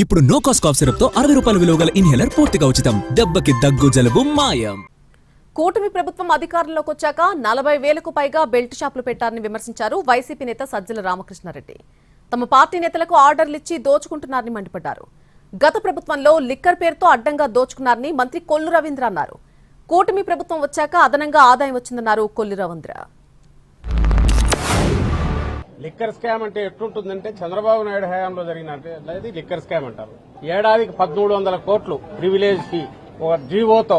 ఇప్పుడు no cost cough syrup తో 60 రూపాయల విలువ గల ఇన్హేలర్ పూర్తిగా ఉచితం. దెబ్బకి దగ్గు జలుబు మాయం. కూటమి ప్రభుత్వం అధికారంలోకి వచ్చాక 40,000కు పైగా బెల్ట్ షాపులు పెట్టారని విమర్శించారు వైసీపీ నేత సజ్జల రామకృష్ణారెడ్డి. తమ పార్టీ నేతలకు ఆర్డర్లు ఇచ్చి దోచుకుంటున్నారని మండిపడ్డారు. గత ప్రభుత్వంలో లిక్కర్ పేరుతో అడ్డంగా దోచుకున్నారని మంత్రి కొల్లు రవీంద్ర అన్నారు. కూటమి ప్రభుత్వం వచ్చాక అదనంగా ఆదాయం వచ్చిందన్నారు కొల్లు రవీంద్ర. లిక్కర్ స్కామ్ అంటే ఎట్లుంటుందంటే చంద్రబాబు నాయుడు హయాంలో జరిగినది లిక్కర్ స్కామ్ అంటారు. ఏడాదికి 1,300 కోట్లు ప్రివిలేజ్ ఫీ ఒక జీవోతో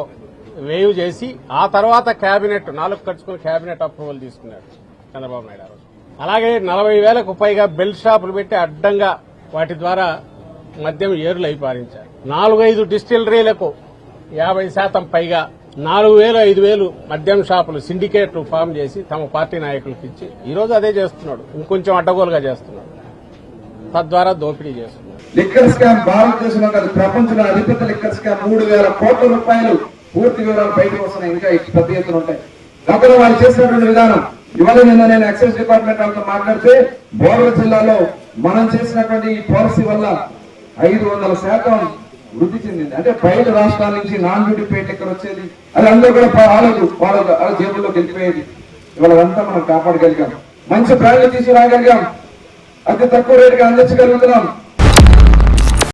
వేవ్ చేసి ఆ తర్వాత కేబినెట్ 4 ఖర్చుకుని కేబినెట్ అప్రూవల్ తీసుకున్నాడు చంద్రబాబు నాయుడు ఆ రోజు. అలాగే 40,000కు పైగా బెల్ట్ షాపులు పెట్టి అడ్డంగా వాటి ద్వారా మద్యం ఏరులు అయి పారించారు. 4-5 డిస్టిలరీలకు 50% పైగా 4,000, 5,000 మద్యం షాపులు సిండికేట్లు ఫామ్ చేసి తమ పార్టీ నాయకులకు ఇచ్చి ఈ రోజు అదే చేస్తున్నాడు. ఇంకొంచెం అడ్డగోలుగా చేస్తున్నాడు. తద్వారా దోపిడీ చేస్తున్నాడు. లిక్కర్ స్కామ్ భారతదేశంలో కాదు ప్రపంచంలో అతిపెద్ద లిక్కర్ స్కామ్ 3,000 కోట్ల రూపాయలు. పూర్తి వివరాలు బయటకు వస్తున్నాయి. ఇంకా పెద్ద ఎత్తున ఉంటాయి. గతంలో వాళ్ళు చేసినటువంటి విధానం ఇవాళ నిన్న నేను ఎక్సైజ్ డిపార్ట్మెంట్ వాళ్ళతో మాట్లాడితే బోర్ల జిల్లాలో మనం చేసినటువంటి ఈ పాలసీ వల్ల 500% వృద్ధి చెందింది. అంటే బయట రాష్ట్రాల నుంచి నాన్ డ్యూటీ పేట్ ఇక్కడ వచ్చేది అది అందరూ కూడా వాళ్ళ జేబుల్లోకి వెళ్ళిపోయేది. ఇవాళ అంతా మనం కాపాడగలిగాం. మంచి బ్రాండ్లు తీసుకురాగలిగాం. అతి తక్కువ రేటుగా అందించగలుగుతున్నాం.